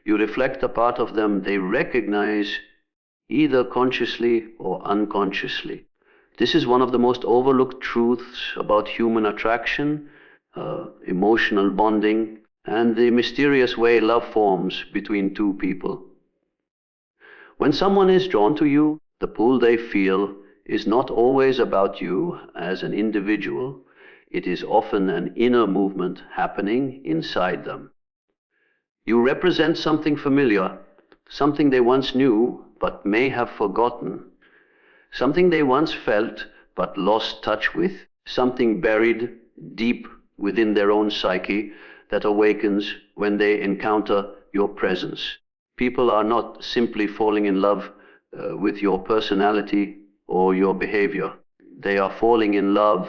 You reflect a part of them they recognize either consciously or unconsciously. This is one of the most overlooked truths about human attraction, emotional bonding, and the mysterious way love forms between two people. When someone is drawn to you, the pull they feel is not always about you as an individual. It is often an inner movement happening inside them. You represent something familiar, something they once knew but may have forgotten, something they once felt but lost touch with, something buried deep within their own psyche that awakens when they encounter your presence. People are not simply falling in love with your personality or your behavior. They are falling in love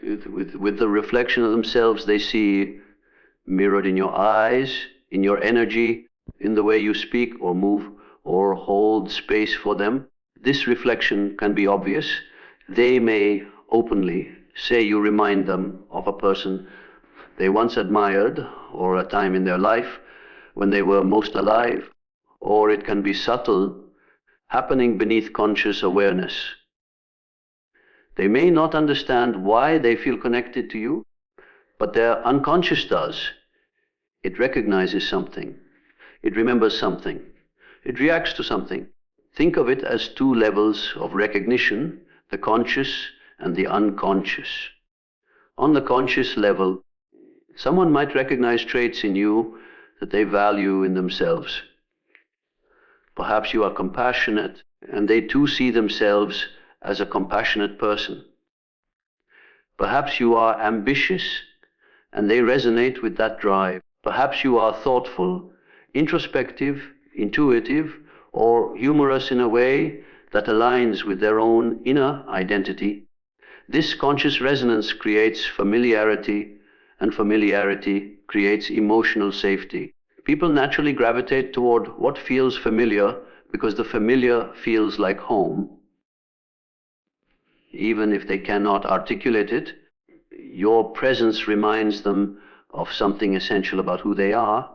with the reflection of themselves they see mirrored in your eyes, in your energy, in the way you speak or move or hold space for them. This reflection can be obvious. They may openly say you remind them of a person they once admired, or a time in their life when they were most alive. Or it can be subtle, happening beneath conscious awareness. They may not understand why they feel connected to you, but their unconscious does. It recognizes something. It remembers something. It reacts to something. Think of it as two levels of recognition, the conscious and the unconscious. On the conscious level, someone might recognize traits in you that they value in themselves. Perhaps you are compassionate, and they too see themselves as a compassionate person. Perhaps you are ambitious, and they resonate with that drive. Perhaps you are thoughtful, introspective, intuitive, or humorous in a way that aligns with their own inner identity. This conscious resonance creates familiarity, and familiarity creates emotional safety. People naturally gravitate toward what feels familiar because the familiar feels like home. Even if they cannot articulate it, your presence reminds them of something essential about who they are.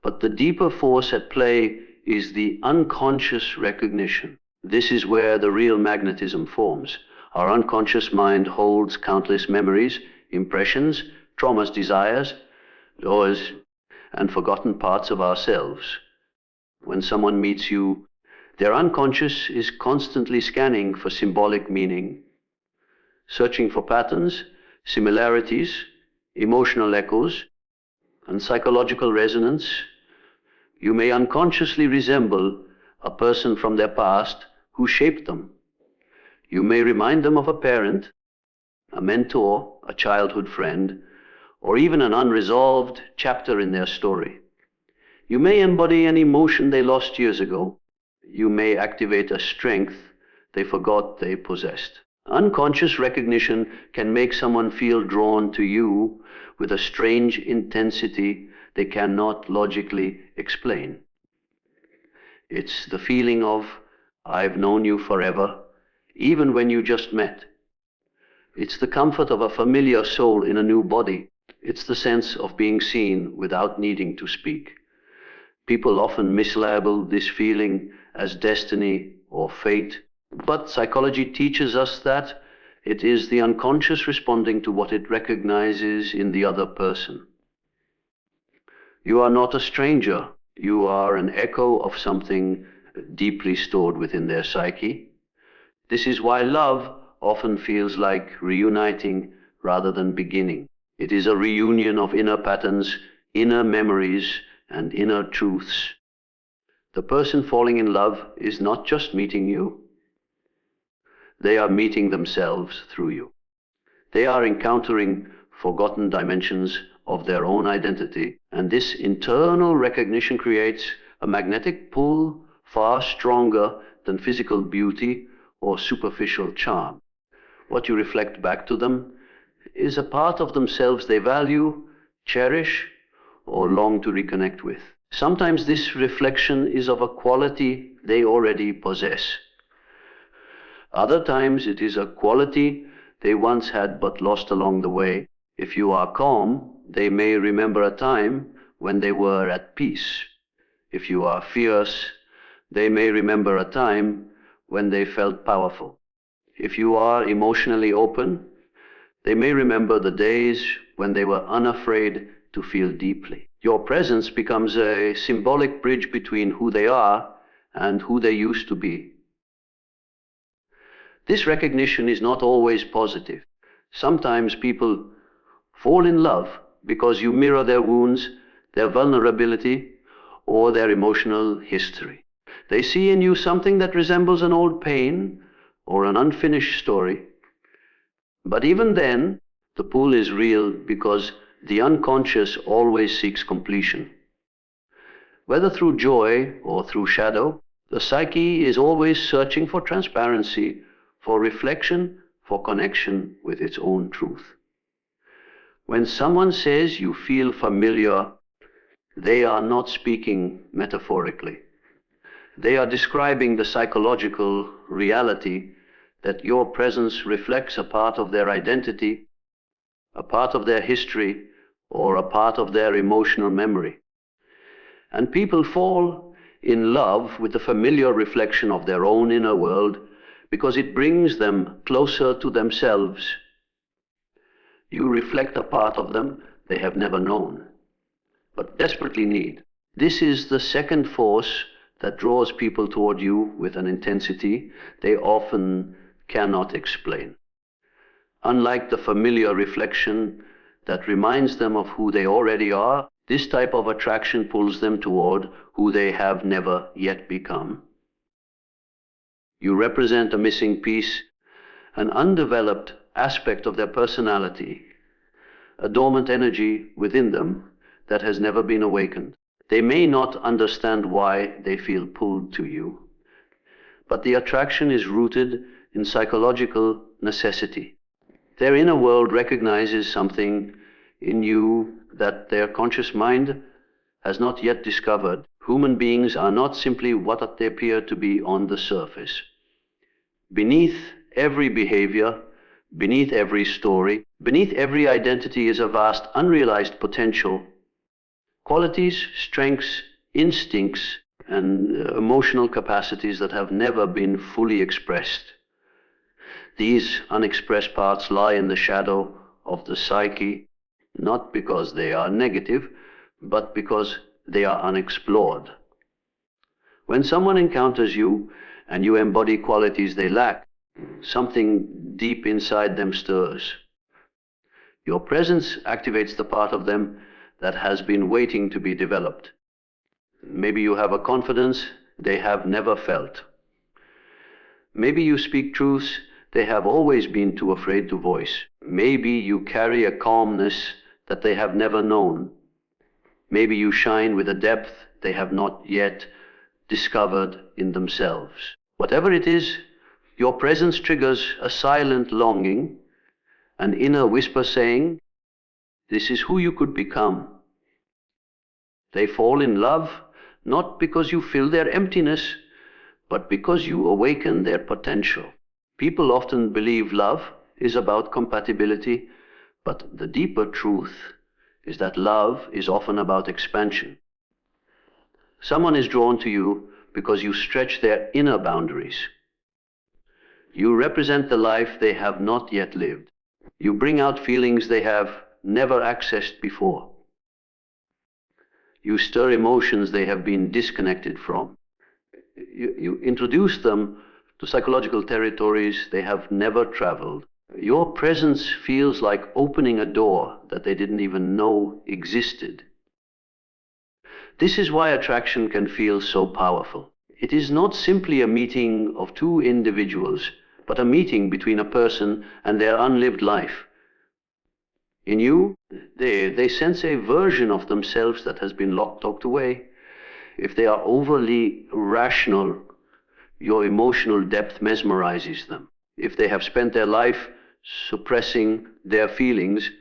But the deeper force at play is the unconscious recognition. This is where the real magnetism forms. Our unconscious mind holds countless memories, impressions, traumas, desires, joys, and forgotten parts of ourselves. When someone meets you, their unconscious is constantly scanning for symbolic meaning, searching for patterns, similarities, emotional echoes, and psychological resonance. You may unconsciously resemble a person from their past who shaped them. You may remind them of a parent, a mentor, a childhood friend, or even an unresolved chapter in their story. You may embody an emotion they lost years ago. You may activate a strength they forgot they possessed. Unconscious recognition can make someone feel drawn to you with a strange intensity they cannot logically explain. It's the feeling of, I've known you forever, even when you just met. It's the comfort of a familiar soul in a new body. It's the sense of being seen without needing to speak. People often mislabel this feeling as destiny or fate, but psychology teaches us that it is the unconscious responding to what it recognizes in the other person. You are not a stranger. You are an echo of something deeply stored within their psyche. This is why love often feels like reuniting rather than beginning. It is a reunion of inner patterns, inner memories, and inner truths. The person falling in love is not just meeting you. They are meeting themselves through you. They are encountering forgotten dimensions of their own identity, and this internal recognition creates a magnetic pull far stronger than physical beauty or superficial charm. What you reflect back to them is a part of themselves they value, cherish, or long to reconnect with. Sometimes this reflection is of a quality they already possess. Other times it is a quality they once had but lost along the way. If you are calm, they may remember a time when they were at peace. If you are fierce, they may remember a time when they felt powerful. If you are emotionally open, they may remember the days when they were unafraid to feel deeply. Your presence becomes a symbolic bridge between who they are and who they used to be. This recognition is not always positive. Sometimes people fall in love because you mirror their wounds, their vulnerability, or their emotional history. They see in you something that resembles an old pain or an unfinished story. But even then, the pull is real because the unconscious always seeks completion. Whether through joy or through shadow, the psyche is always searching for transparency, for reflection, for connection with its own truth. When someone says you feel familiar, they are not speaking metaphorically. They are describing the psychological reality that your presence reflects a part of their identity, a part of their history, or a part of their emotional memory. And people fall in love with the familiar reflection of their own inner world because it brings them closer to themselves. You reflect a part of them they have never known, but desperately need. This is the second force that draws people toward you with an intensity they often cannot explain. Unlike the familiar reflection that reminds them of who they already are, this type of attraction pulls them toward who they have never yet become. You represent a missing piece, an undeveloped aspect of their personality, a dormant energy within them that has never been awakened. They may not understand why they feel pulled to you, but the attraction is rooted in psychological necessity. Their inner world recognizes something in you that their conscious mind has not yet discovered. Human beings are not simply what they appear to be on the surface. Beneath every behavior, beneath every story, beneath every identity is a vast unrealized potential. Qualities, strengths, instincts, and emotional capacities that have never been fully expressed. These unexpressed parts lie in the shadow of the psyche, not because they are negative, but because they are unexplored. When someone encounters you and you embody qualities they lack, something deep inside them stirs. Your presence activates the part of them that has been waiting to be developed. Maybe you have a confidence they have never felt. Maybe you speak truths they have always been too afraid to voice. Maybe you carry a calmness that they have never known. Maybe you shine with a depth they have not yet discovered in themselves. Whatever it is, your presence triggers a silent longing, an inner whisper saying, "This is who you could become." They fall in love not because you fill their emptiness, but because you awaken their potential. People often believe love is about compatibility, but the deeper truth is that love is often about expansion. Someone is drawn to you because you stretch their inner boundaries. You represent the life they have not yet lived. You bring out feelings they have never accessed before. You stir emotions they have been disconnected from. You introduce them to psychological territories they have never traveled. Your presence feels like opening a door that they didn't even know existed. This is why attraction can feel so powerful. It is not simply a meeting of two individuals, but a meeting between a person and their unlived life. In you, they sense a version of themselves that has been locked away. If they are overly rational, your emotional depth mesmerizes them. If they have spent their life suppressing their feelings,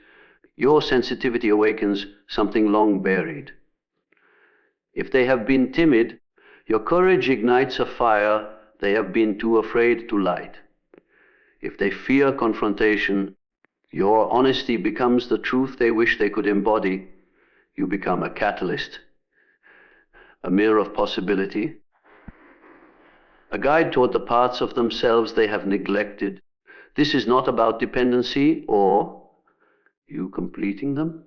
your sensitivity awakens something long buried. If they have been timid, your courage ignites a fire they have been too afraid to light. If they fear confrontation, your honesty becomes the truth they wish they could embody. You become a catalyst. a mirror of possibility, a guide toward the parts of themselves they have neglected. This is not about dependency or you completing them.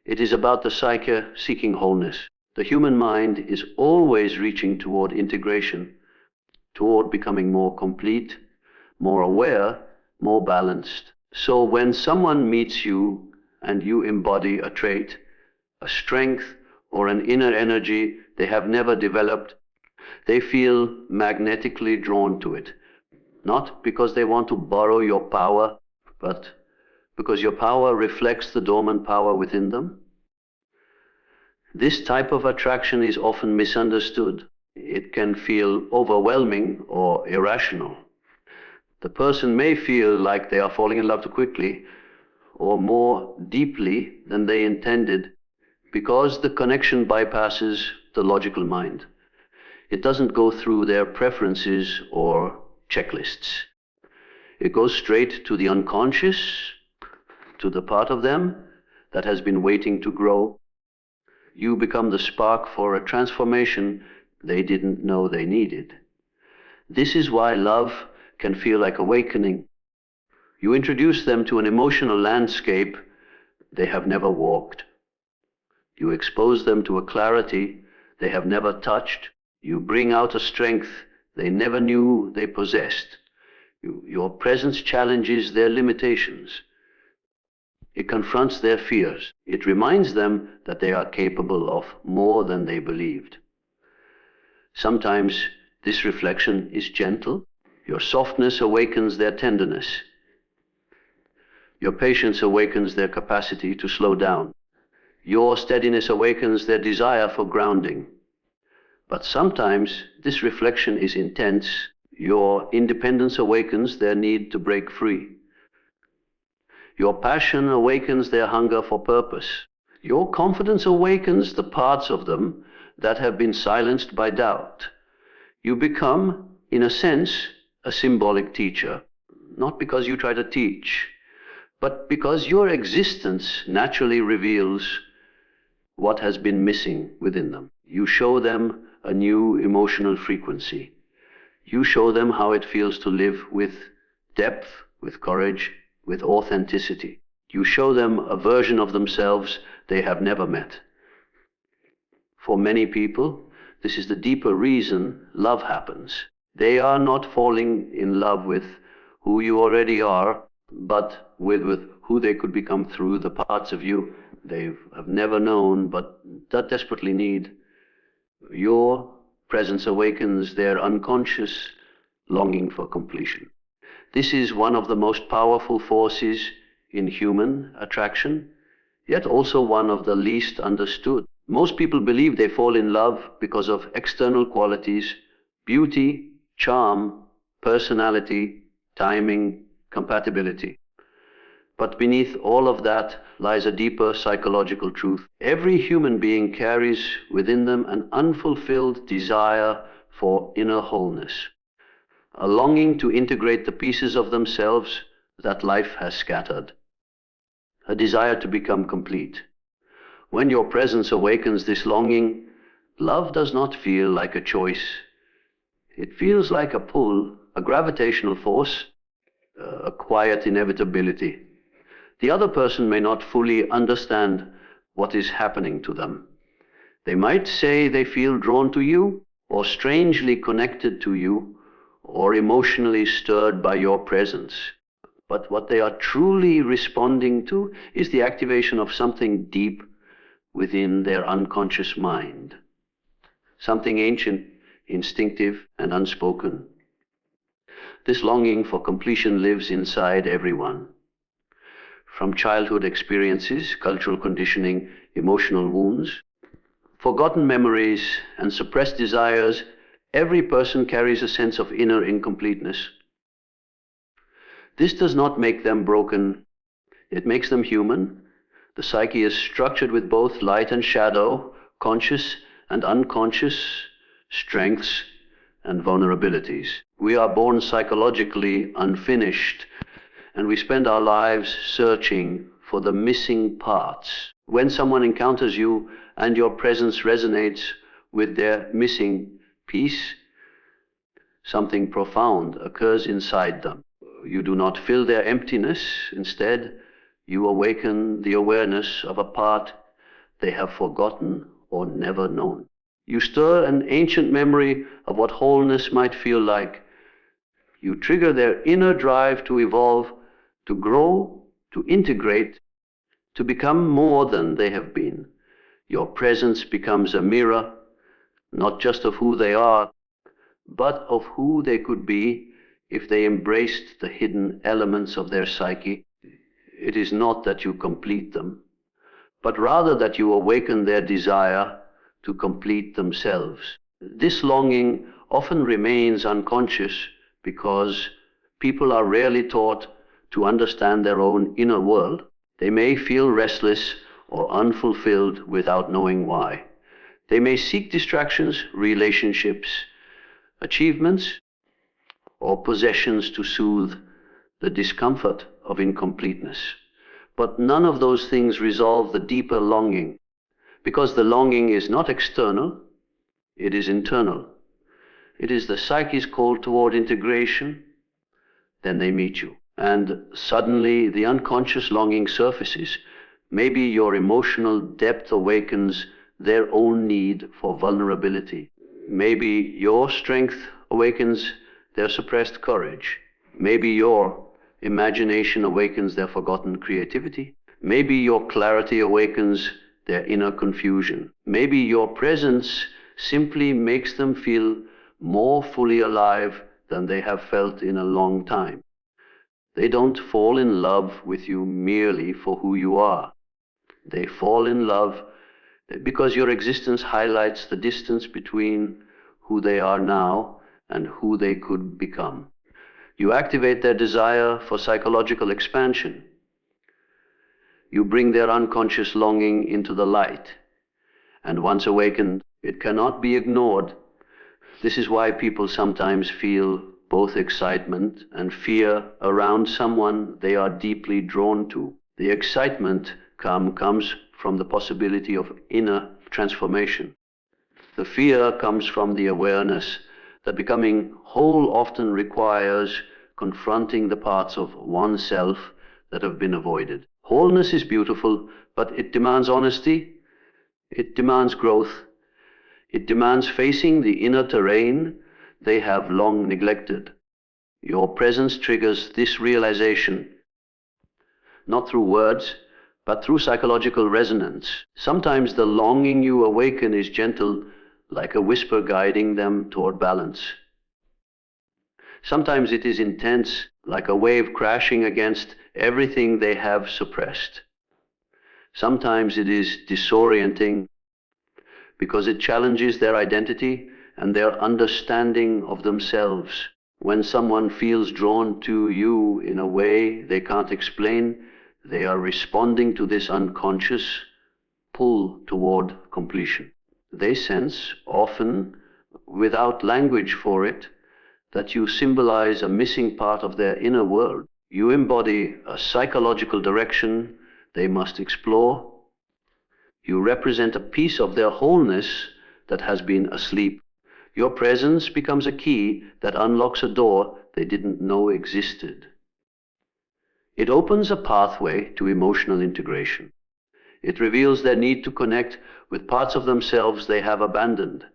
It is about the psyche seeking wholeness. The human mind is always reaching toward integration, toward becoming more complete, more aware, more balanced. So when someone meets you and you embody a trait, a strength, or an inner energy they have never developed, they feel magnetically drawn to it. Not because they want to borrow your power, but because your power reflects the dormant power within them. This type of attraction is often misunderstood. It can feel overwhelming or irrational. The person may feel like they are falling in love too quickly or more deeply than they intended because the connection bypasses the logical mind. It doesn't go through their preferences or checklists. It goes straight to the unconscious, to the part of them that has been waiting to grow. You become the spark for a transformation they didn't know they needed. This is why love can feel like awakening. You introduce them to an emotional landscape they have never walked. You expose them to a clarity they have never touched. You bring out a strength they never knew they possessed. Your presence challenges their limitations. It confronts their fears. It reminds them that they are capable of more than they believed. Sometimes this reflection is gentle. Your softness awakens their tenderness. Your patience awakens their capacity to slow down. Your steadiness awakens their desire for grounding. But sometimes this reflection is intense. Your independence awakens their need to break free. Your passion awakens their hunger for purpose. Your confidence awakens the parts of them that have been silenced by doubt. You become, in a sense, a symbolic teacher, not because you try to teach, but because your existence naturally reveals what has been missing within them. You show them a new emotional frequency. You show them how it feels to live with depth, with courage, with authenticity. You show them a version of themselves they have never met. For many people, this is the deeper reason love happens. They are not falling in love with who you already are, but with who they could become through the parts of you they have never known, but that desperately need. Your presence awakens their unconscious longing for completion. This is one of the most powerful forces in human attraction, yet also one of the least understood. Most people believe they fall in love because of external qualities, beauty, charm, personality, timing, compatibility. But beneath all of that lies a deeper psychological truth. Every human being carries within them an unfulfilled desire for inner wholeness, a longing to integrate the pieces of themselves that life has scattered, a desire to become complete. When your presence awakens this longing, love does not feel like a choice. It feels like a pull, a gravitational force, a quiet inevitability. The other person may not fully understand what is happening to them. They might say they feel drawn to you, or strangely connected to you, or emotionally stirred by your presence. But what they are truly responding to is the activation of something deep within their unconscious mind, something ancient, instinctive, and unspoken. This longing for completion lives inside everyone. From childhood experiences, cultural conditioning, emotional wounds, forgotten memories, and suppressed desires, every person carries a sense of inner incompleteness. This does not make them broken. It makes them human. The psyche is structured with both light and shadow, conscious and unconscious, strengths and vulnerabilities. We are born psychologically unfinished, and we spend our lives searching for the missing parts. When someone encounters you and your presence resonates with their missing piece, something profound occurs inside them. You do not fill their emptiness. Instead, you awaken the awareness of a part they have forgotten or never known. You stir an ancient memory of what wholeness might feel like. You trigger their inner drive to evolve, to grow, to integrate, to become more than they have been. Your presence becomes a mirror, not just of who they are, but of who they could be if they embraced the hidden elements of their psyche. It is not that you complete them, but rather that you awaken their desire to complete themselves. This longing often remains unconscious because people are rarely taught to understand their own inner world. They may feel restless or unfulfilled without knowing why. They may seek distractions, relationships, achievements, or possessions to soothe the discomfort of incompleteness. But none of those things resolve the deeper longing, because the longing is not external, it is internal. It is the psyche's call toward integration. Then they meet you, and suddenly the unconscious longing surfaces. Maybe your emotional depth awakens their own need for vulnerability. Maybe your strength awakens their suppressed courage. Maybe your imagination awakens their forgotten creativity. Maybe your clarity awakens their inner confusion. Maybe your presence simply makes them feel more fully alive than they have felt in a long time. They don't fall in love with you merely for who you are. They fall in love because your existence highlights the distance between who they are now and who they could become. You activate their desire for psychological expansion. You bring their unconscious longing into the light. And once awakened, it cannot be ignored. This is why people sometimes feel both excitement and fear around someone they are deeply drawn to. The excitement comes from the possibility of inner transformation. The fear comes from the awareness that becoming whole often requires confronting the parts of oneself that have been avoided. Wholeness is beautiful, but it demands honesty, it demands growth, it demands facing the inner terrain they have long neglected. Your presence triggers this realization, not through words, but through psychological resonance. Sometimes the longing you awaken is gentle, like a whisper guiding them toward balance. Sometimes it is intense, like a wave crashing against everything they have suppressed. Sometimes it is disorienting because it challenges their identity and their understanding of themselves. When someone feels drawn to you in a way they can't explain, they are responding to this unconscious pull toward completion. They sense, often without language for it, that you symbolize a missing part of their inner world. You embody a psychological direction they must explore. You represent a piece of their wholeness that has been asleep. Your presence becomes a key that unlocks a door they didn't know existed. It opens a pathway to emotional integration. It reveals their need to connect with parts of themselves they have abandoned.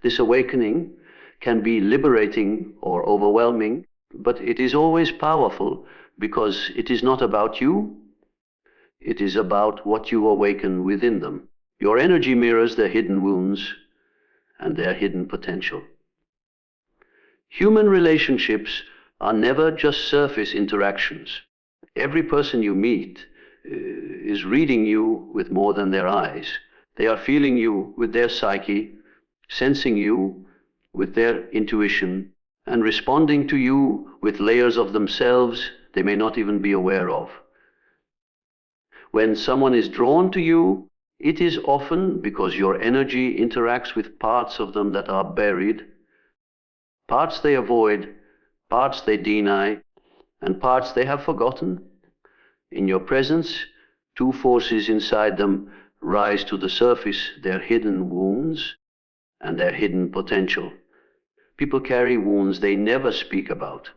This awakening can be liberating or overwhelming, but it is always powerful because it is not about you. It is about what you awaken within them. Your energy mirrors their hidden wounds and their hidden potential. Human relationships are never just surface interactions. Every person you meet is reading you with more than their eyes. They are feeling you with their psyche, sensing you with their intuition, and responding to you with layers of themselves they may not even be aware of. When someone is drawn to you, it is often because your energy interacts with parts of them that are buried, parts they avoid, parts they deny, and parts they have forgotten. In your presence, two forces inside them rise to the surface their hidden wounds and their hidden potential. People carry wounds they never speak about.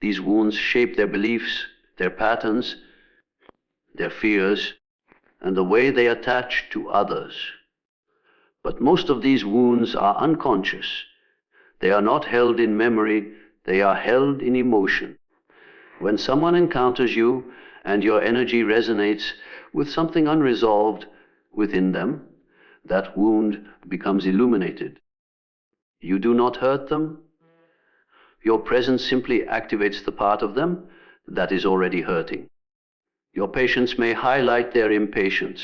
These wounds shape their beliefs, their patterns, their fears, and the way they attach to others. But most of these wounds are unconscious. They are not held in memory, they are held in emotion. When someone encounters you and your energy resonates with something unresolved within them, that wound becomes illuminated. You do not hurt them. Your presence simply activates the part of them that is already hurting. Your patience may highlight their impatience.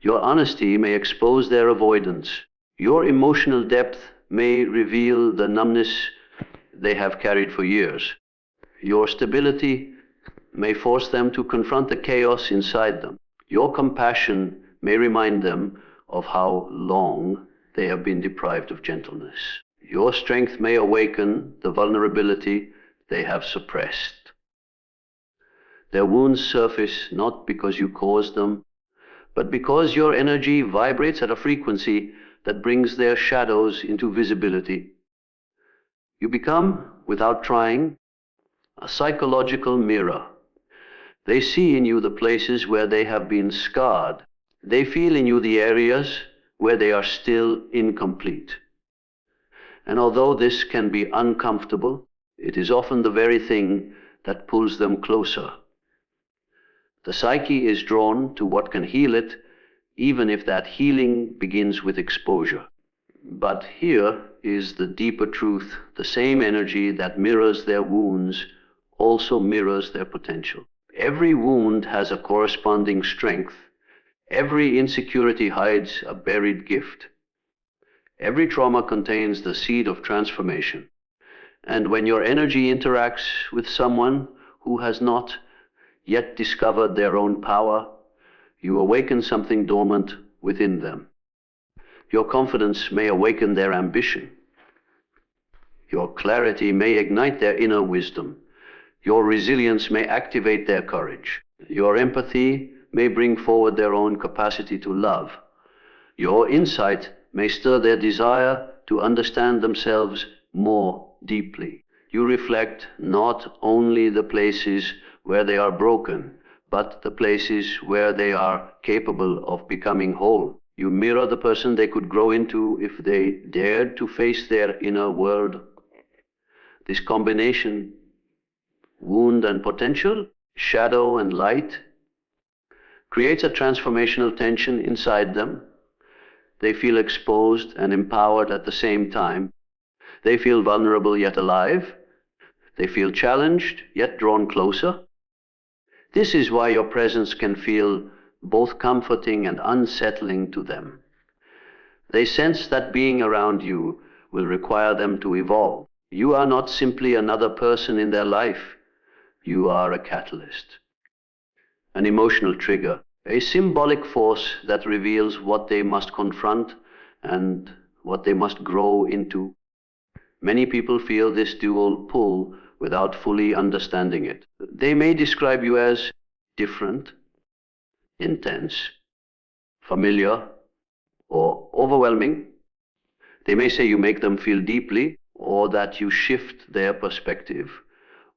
Your honesty may expose their avoidance. Your emotional depth may reveal the numbness they have carried for years. Your stability may force them to confront the chaos inside them. Your compassion may remind them of how long they have been deprived of gentleness. Your strength may awaken the vulnerability they have suppressed. Their wounds surface not because you caused them, but because your energy vibrates at a frequency that brings their shadows into visibility. You become, without trying, a psychological mirror. They see in you the places where they have been scarred. They feel in you the areas where they are still incomplete. And although this can be uncomfortable, it is often the very thing that pulls them closer. The psyche is drawn to what can heal it, even if that healing begins with exposure. But here is the deeper truth. The same energy that mirrors their wounds also mirrors their potential. Every wound has a corresponding strength. Every insecurity hides a buried gift. Every trauma contains the seed of transformation. And when your energy interacts with someone who has not yet discovered their own power, you awaken something dormant within them. Your confidence may awaken their ambition. Your clarity may ignite their inner wisdom. Your resilience may activate their courage. Your empathy may bring forward their own capacity to love. Your insight may stir their desire to understand themselves more deeply. You reflect not only the places where they are broken, but the places where they are capable of becoming whole. You mirror the person they could grow into if they dared to face their inner world. This combination, wound and potential, shadow and light, creates a transformational tension inside them. They feel exposed and empowered at the same time. They feel vulnerable yet alive. They feel challenged yet drawn closer. This is why your presence can feel both comforting and unsettling to them. They sense that being around you will require them to evolve. You are not simply another person in their life. You are a catalyst, an emotional trigger, a symbolic force that reveals what they must confront and what they must grow into. Many people feel this dual pull without fully understanding it. They may describe you as different, intense, familiar, or overwhelming. They may say you make them feel deeply, or that you shift their perspective,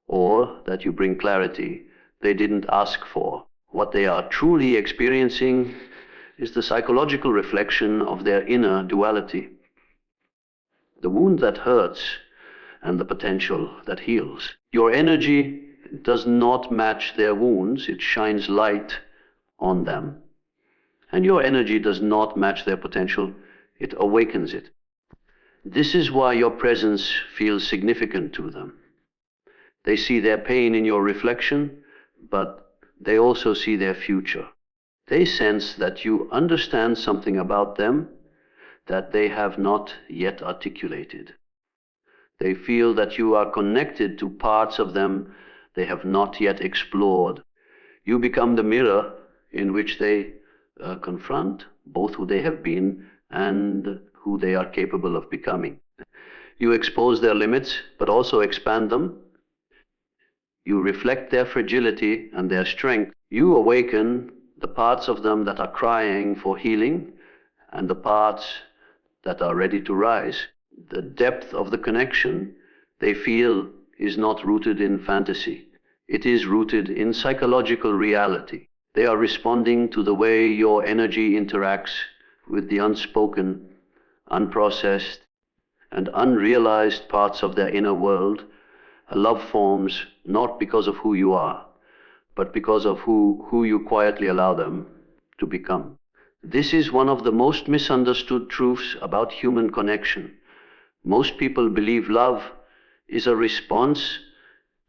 or that you bring clarity they didn't ask for. What they are truly experiencing is the psychological reflection of their inner duality. The wound that hurts and the potential that heals. Your energy does not match their wounds, it shines light on them. And your energy does not match their potential, it awakens it. This is why your presence feels significant to them. They see their pain in your reflection, but they also see their future. They sense that you understand something about them that they have not yet articulated. They feel that you are connected to parts of them they have not yet explored. You become the mirror in which they confront both who they have been and who they are capable of becoming. You expose their limits, but also expand them. You reflect their fragility and their strength. You awaken the parts of them that are crying for healing and the parts that are ready to rise. The depth of the connection they feel is not rooted in fantasy. It is rooted in psychological reality. They are responding to the way your energy interacts with the unspoken, unprocessed, and unrealized parts of their inner world. A love forms not because of who you are, but because of who you quietly allow them to become. This is one of the most misunderstood truths about human connection. Most people believe love is a response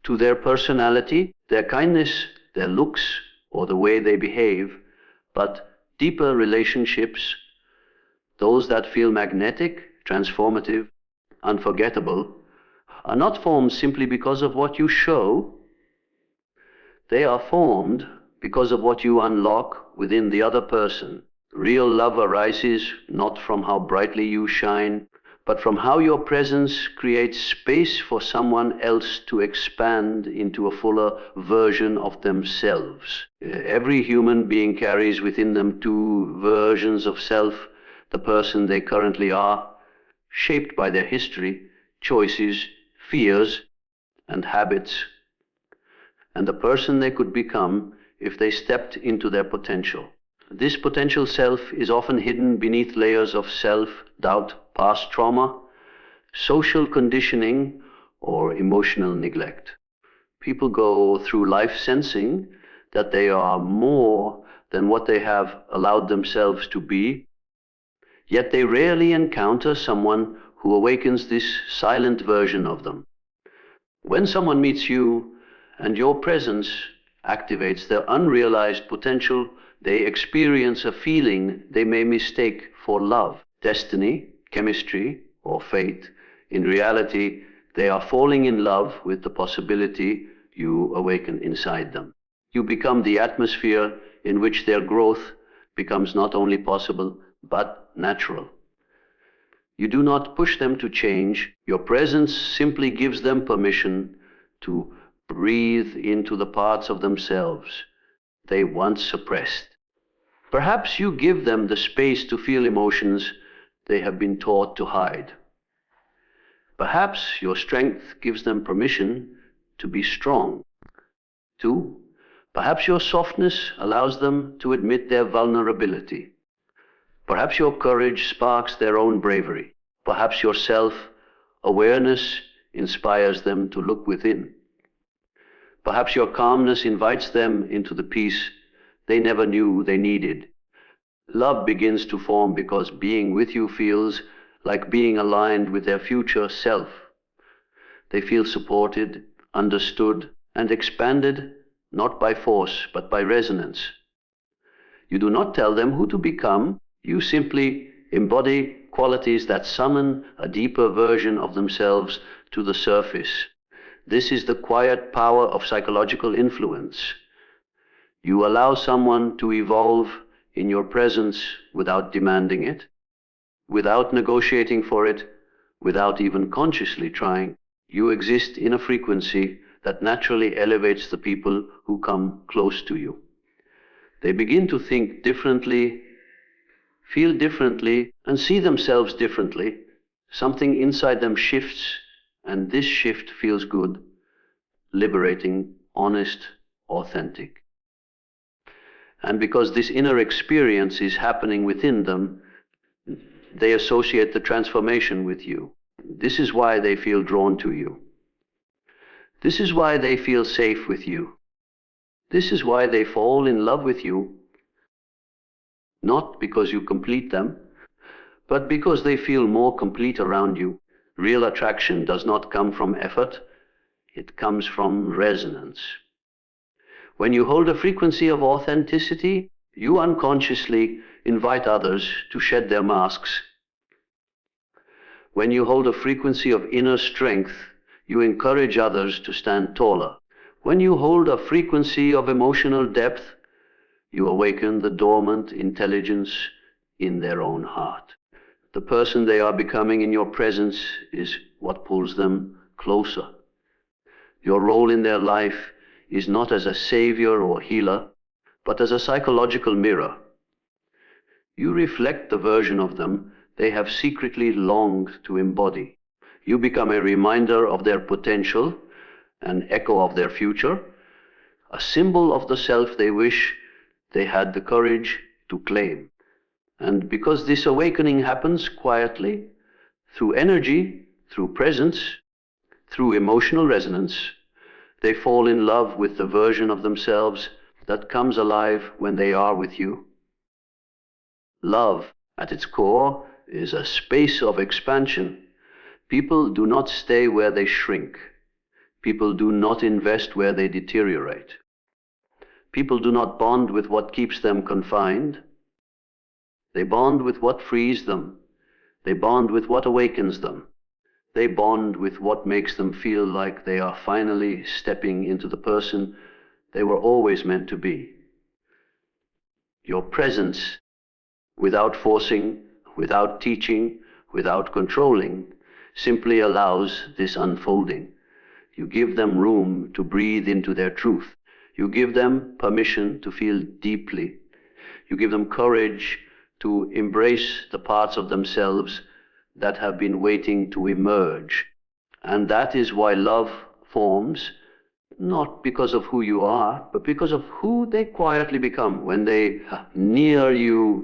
to their personality, their kindness, their looks, or the way they behave, but deeper relationships, those that feel magnetic, transformative, unforgettable, are not formed simply because of what you show. They are formed because of what you unlock within the other person. Real love arises not from how brightly you shine, but from how your presence creates space for someone else to expand into a fuller version of themselves. Every human being carries within them two versions of self: the person they currently are, shaped by their history, choices, fears, and habits, and the person they could become if they stepped into their potential. This potential self is often hidden beneath layers of self-doubt, past trauma, social conditioning, or emotional neglect. People go through life sensing that they are more than what they have allowed themselves to be, yet they rarely encounter someone who awakens this silent version of them. When someone meets you and your presence activates their unrealized potential, they experience a feeling they may mistake for love, destiny, chemistry, or fate. In reality, they are falling in love with the possibility you awaken inside them. You become the atmosphere in which their growth becomes not only possible, but natural. You do not push them to change. Your presence simply gives them permission to breathe into the parts of themselves they once suppressed. Perhaps you give them the space to feel emotions they have been taught to hide. Perhaps your strength gives them permission to be strong. 2. Perhaps your softness allows them to admit their vulnerability. Perhaps your courage sparks their own bravery. Perhaps your self-awareness inspires them to look within. Perhaps your calmness invites them into the peace they never knew they needed. Love begins to form because being with you feels like being aligned with their future self. They feel supported, understood, and expanded, not by force, but by resonance. You do not tell them who to become. You simply embody qualities that summon a deeper version of themselves to the surface. This is the quiet power of psychological influence. You allow someone to evolve in your presence without demanding it, without negotiating for it, without even consciously trying. You exist in a frequency that naturally elevates the people who come close to you. They begin to think differently, feel differently, and see themselves differently. Something inside them shifts, and this shift feels good, liberating, honest, authentic. And because this inner experience is happening within them, they associate the transformation with you. This is why they feel drawn to you. This is why they feel safe with you. This is why they fall in love with you. Not because you complete them, but because they feel more complete around you. Real attraction does not come from effort, it comes from resonance. When you hold a frequency of authenticity, you unconsciously invite others to shed their masks. When you hold a frequency of inner strength, you encourage others to stand taller. When you hold a frequency of emotional depth, you awaken the dormant intelligence in their own heart. The person they are becoming in your presence is what pulls them closer. Your role in their life is not as a savior or healer, but as a psychological mirror. You reflect the version of them they have secretly longed to embody. You become a reminder of their potential, an echo of their future, a symbol of the self they wish they had the courage to claim. And because this awakening happens quietly, through energy, through presence, through emotional resonance, they fall in love with the version of themselves that comes alive when they are with you. Love, at its core, is a space of expansion. People do not stay where they shrink. People do not invest where they deteriorate. People do not bond with what keeps them confined. They bond with what frees them. They bond with what awakens them. They bond with what makes them feel like they are finally stepping into the person they were always meant to be. Your presence, without forcing, without teaching, without controlling, simply allows this unfolding. You give them room to breathe into their truth. You give them permission to feel deeply. You give them courage to embrace the parts of themselves that have been waiting to emerge. And that is why love forms, not because of who you are, but because of who they quietly become when they near you